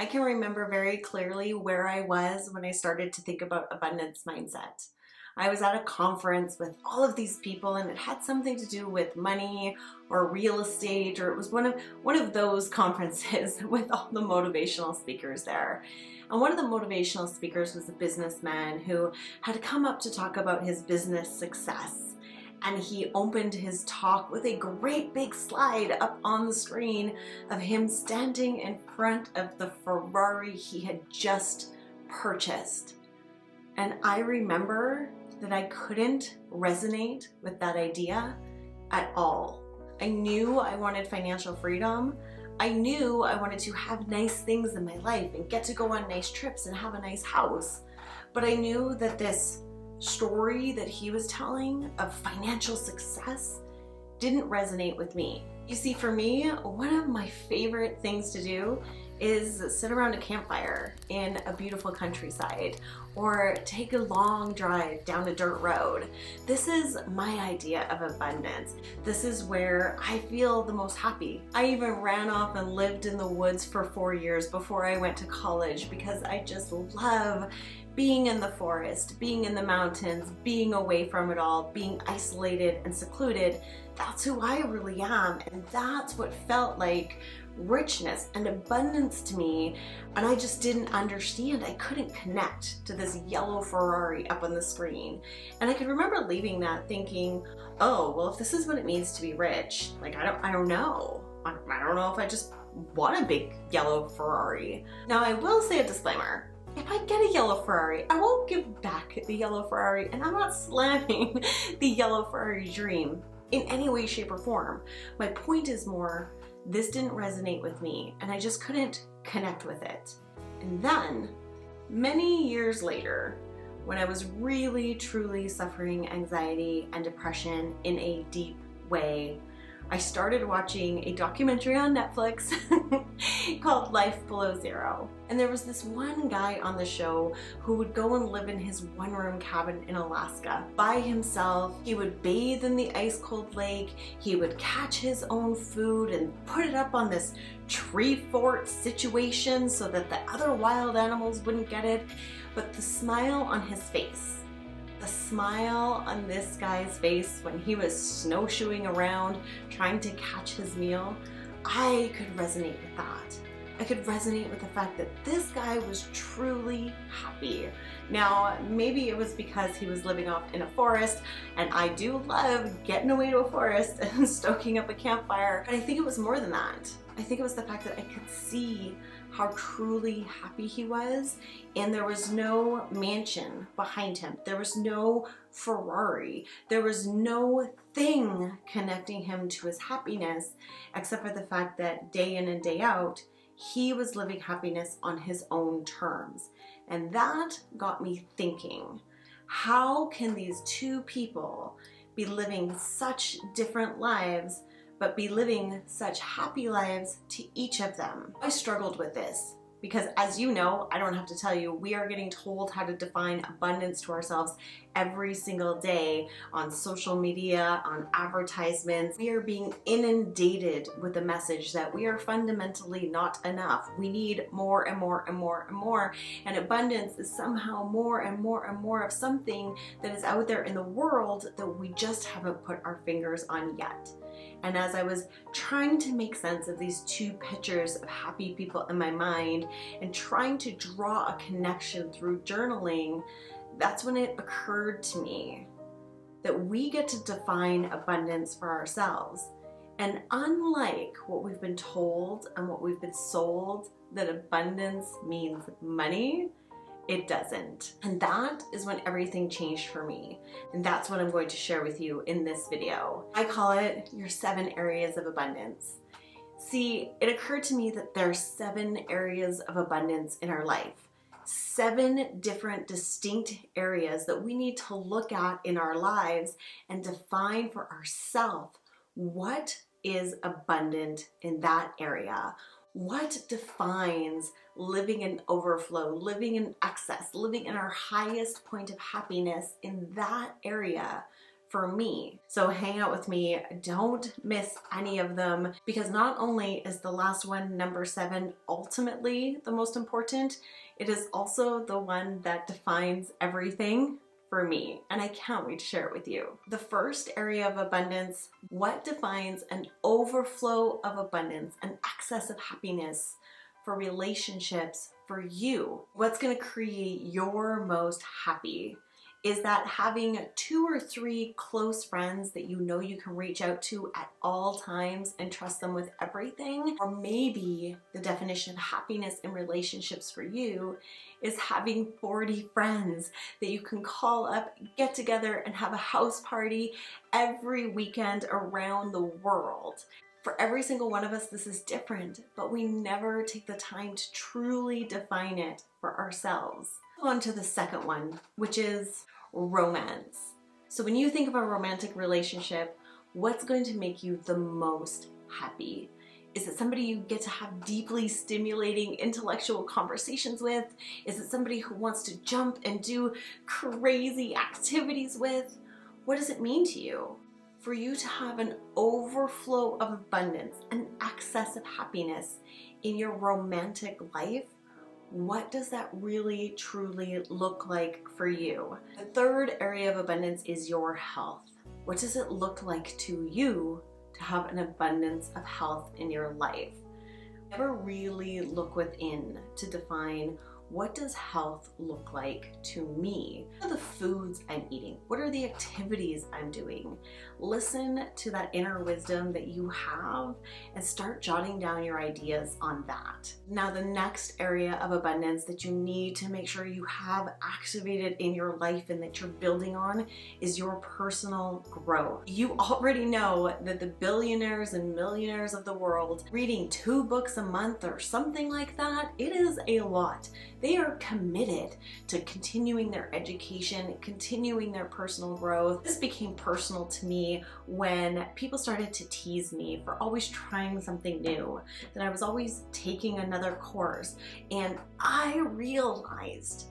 I can remember very clearly where I was when I started to think about abundance mindset. I was at a conference with all of these people and it had something to do with money or real estate, or it was one of those conferences with all the motivational speakers there. And one of the motivational speakers was a businessman who had come up to talk about his business success. And he opened his talk with a great big slide up on the screen of him standing in front of the Ferrari he had just purchased. And I remember that I couldn't resonate with that idea at all. I knew I wanted financial freedom. I knew I wanted to have nice things in my life and get to go on nice trips and have a nice house. But I knew that this story that he was telling of financial success didn't resonate with me. You see, for me, one of my favorite things to do is sit around a campfire in a beautiful countryside or take a long drive down a dirt road. This is my idea of abundance. This is where I feel the most happy. I even ran off and lived in the woods for 4 years before I went to college because I just love being in the forest, being in the mountains, being away from it all, being isolated and secluded. That's who I really am, and that's what felt like richness and abundance to me, and I just didn't understand. I couldn't connect to this yellow Ferrari up on the screen. And I could remember leaving that thinking, oh, well, if this is what it means to be rich, like I don't know. I don't know if I just want a big yellow Ferrari. Now, I will say a disclaimer. If I get a yellow Ferrari, I won't give back the yellow Ferrari, and I'm not slamming the yellow Ferrari dream in any way, shape, or form. My point is more, this didn't resonate with me, and I just couldn't connect with it. And then, many years later, when I was really, truly suffering anxiety and depression in a deep way, I started watching a documentary on Netflix called Life Below Zero. And there was this one guy on the show who would go and live in his one-room cabin in Alaska by himself. He would bathe in the ice-cold lake. He would catch his own food and put it up on this tree fort situation so that the other wild animals wouldn't get it. But the smile on his face, the smile on this guy's face when he was snowshoeing around trying to catch his meal, I could resonate with that. I could resonate with the fact that this guy was truly happy. Now, maybe it was because he was living off in a forest, and I do love getting away to a forest and stoking up a campfire, but I think it was more than that. I think it was the fact that I could see how truly happy he was, and there was no mansion behind him. There was no Ferrari. There was no thing connecting him to his happiness except for the fact that day in and day out, he was living happiness on his own terms. And that got me thinking, how can these two people be living such different lives but be living such happy lives to each of them? I struggled with this because, as you know, I don't have to tell you, we are getting told how to define abundance to ourselves every single day on social media, on advertisements. We are being inundated with the message that we are fundamentally not enough. We need more and more and more and more, and abundance is somehow more and more and more of something that is out there in the world that we just haven't put our fingers on yet. And as I was trying to make sense of these two pictures of happy people in my mind and trying to draw a connection through journaling, that's when it occurred to me that we get to define abundance for ourselves. And unlike what we've been told and what we've been sold, that abundance means money, it doesn't. And that is when everything changed for me. And that's what I'm going to share with you in this video. I call it your 7 areas of abundance. See, it occurred to me that there are 7 areas of abundance in our life. 7 different distinct areas that we need to look at in our lives and define for ourselves what is abundant in that area. What defines living in overflow, living in excess, living in our highest point of happiness in that area for me. So hang out with me, don't miss any of them, because not only is the last one, number 7, ultimately the most important, it is also the one that defines everything for me, and I can't wait to share it with you. The first area of abundance, what defines an overflow of abundance, an excess of happiness for relationships for you? What's going to create your most happy? Is that having 2 or 3 close friends that you know you can reach out to at all times and trust them with everything? Or maybe the definition of happiness in relationships for you is having 40 friends that you can call up, get together, and have a house party every weekend around the world. For every single one of us, this is different, but we never take the time to truly define it for ourselves. On to the second one, which is romance. So when you think of a romantic relationship, what's going to make you the most happy? Is it somebody you get to have deeply stimulating intellectual conversations with? Is it somebody who wants to jump and do crazy activities with? What does it mean to you? For you to have an overflow of abundance, an excess of happiness in your romantic life, what does that really truly look like for you? The third area of abundance is your health. What does it look like to you to have an abundance of health in your life? Never really look within to define, what does health look like to me? What are the foods I'm eating? What are the activities I'm doing? Listen to that inner wisdom that you have and start jotting down your ideas on that. Now, the next area of abundance that you need to make sure you have activated in your life and that you're building on is your personal growth. You already know that the billionaires and millionaires of the world reading 2 books a month or something like that, it is a lot. They are committed to continuing their education, continuing their personal growth. This became personal to me when people started to tease me for always trying something new, that I was always taking another course. And I realized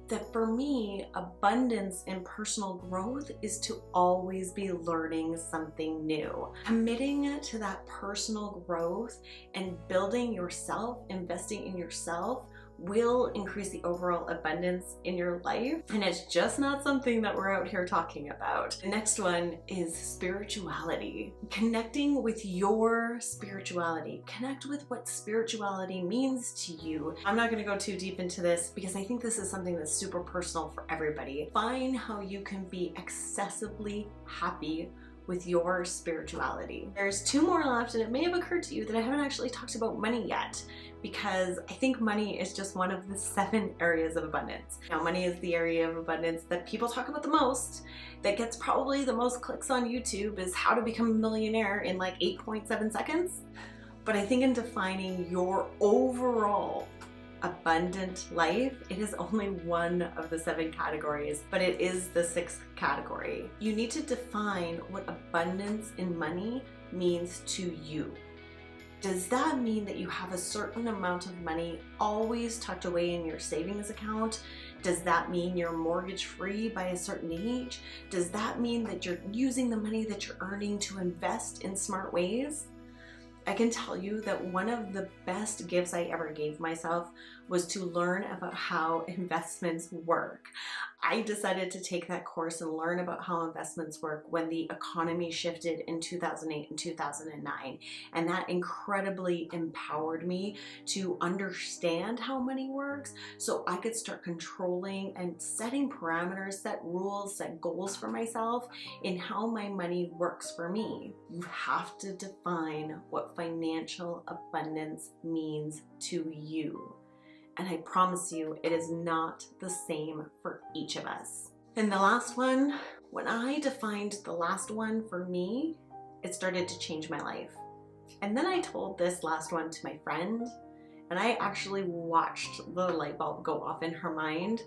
that for me, abundance in personal growth is to always be learning something new. Committing to that personal growth and building yourself, investing in yourself, will increase the overall abundance in your life. And it's just not something that we're out here talking about. The next one is spirituality. Connecting with your spirituality. Connect with what spirituality means to you. I'm not going to go too deep into this because I think this is something that's super personal for everybody. Find how you can be excessively happy with your spirituality. There's 2 more left, and it may have occurred to you that I haven't actually talked about money yet, because I think money is just one of the 7 areas of abundance. Now, money is the area of abundance that people talk about the most, that gets probably the most clicks on YouTube, is how to become a millionaire in like 8.7 seconds. But I think in defining your overall abundant life, it is only one of the 7 categories, but it is the 6th category. You need to define what abundance in money means to you. Does that mean that you have a certain amount of money always tucked away in your savings account? Does that mean you're mortgage free by a certain age? Does that mean that you're using the money that you're earning to invest in smart ways? I can tell you that one of the best gifts I ever gave myself was to learn about how investments work. I decided to take that course and learn about how investments work when the economy shifted in 2008 and 2009. And that incredibly empowered me to understand how money works so I could start controlling and setting parameters, set rules, set goals for myself in how my money works for me. You have to define what financial abundance means to you. And I promise you, it is not the same for each of us. And the last one, when I defined the last one for me, it started to change my life. And then I told this last one to my friend, and I actually watched the light bulb go off in her mind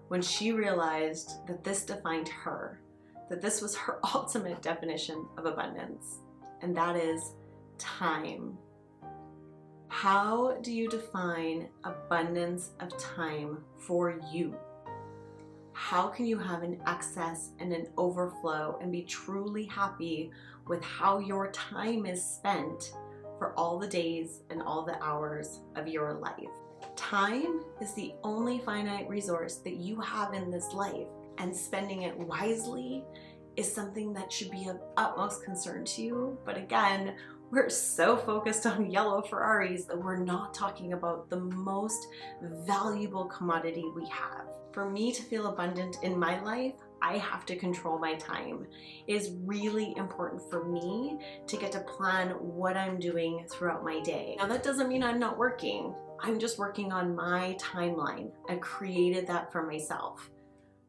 when she realized that this defined her, that this was her ultimate definition of abundance, and that is time. How do you define abundance of time for you? How can you have an excess and an overflow and be truly happy with how your time is spent for all the days and all the hours of your life? Time is the only finite resource that you have in this life, and spending it wisely is something that should be of utmost concern to you. But again, we're so focused on yellow Ferraris that we're not talking about the most valuable commodity we have. For me to feel abundant in my life, I have to control my time. It is really important for me to get to plan what I'm doing throughout my day. Now that doesn't mean I'm not working. I'm just working on my timeline. I created that for myself.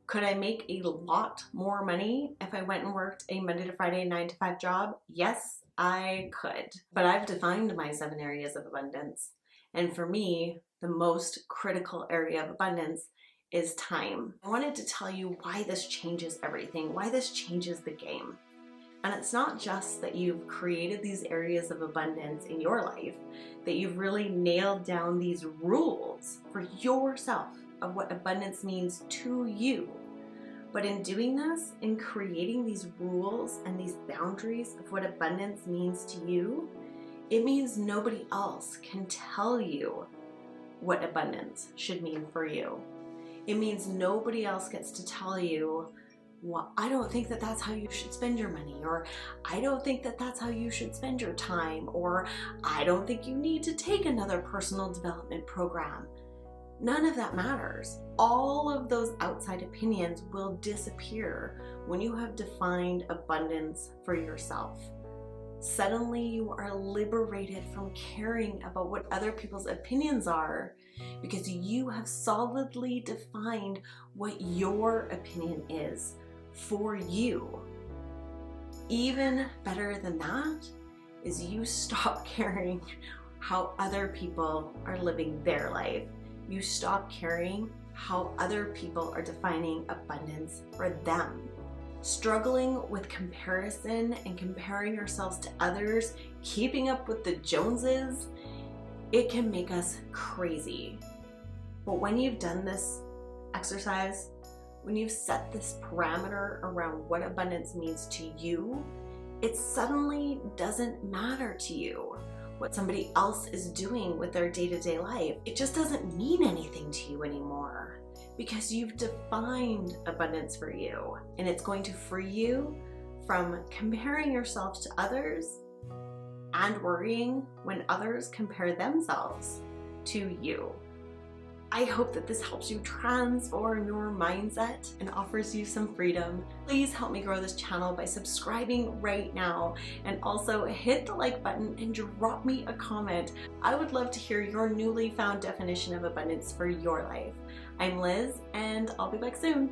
Could I make a lot more money if I went and worked a Monday to Friday 9 to 5 job? Yes, I could. But I've defined my 7 areas of abundance. And for me, the most critical area of abundance is time. I wanted to tell you why this changes everything, why this changes the game. And it's not just that you've created these areas of abundance in your life, that you've really nailed down these rules for yourself of what abundance means to you. But in doing this, in creating these rules and these boundaries of what abundance means to you, it means nobody else can tell you what abundance should mean for you. It means nobody else gets to tell you, well, I don't think that that's how you should spend your money, or I don't think that that's how you should spend your time, or I don't think you need to take another personal development program. None of that matters. All of those outside opinions will disappear when you have defined abundance for yourself. Suddenly you are liberated from caring about what other people's opinions are, because you have solidly defined what your opinion is for you. Even better than that is you stop caring how other people are living their life. You stop caring how other people are defining abundance for them. Struggling with comparison and comparing ourselves to others, keeping up with the Joneses, it can make us crazy. But when you've done this exercise, when you've set this parameter around what abundance means to you, it suddenly doesn't matter to you what somebody else is doing with their day-to-day life. It just doesn't mean anything to you anymore, because you've defined abundance for you, and it's going to free you from comparing yourself to others and worrying when others compare themselves to you. I hope that this helps you transform your mindset and offers you some freedom. Please help me grow this channel by subscribing right now, and also hit the like button and drop me a comment. I would love to hear your newly found definition of abundance for your life. I'm Liz, and I'll be back soon.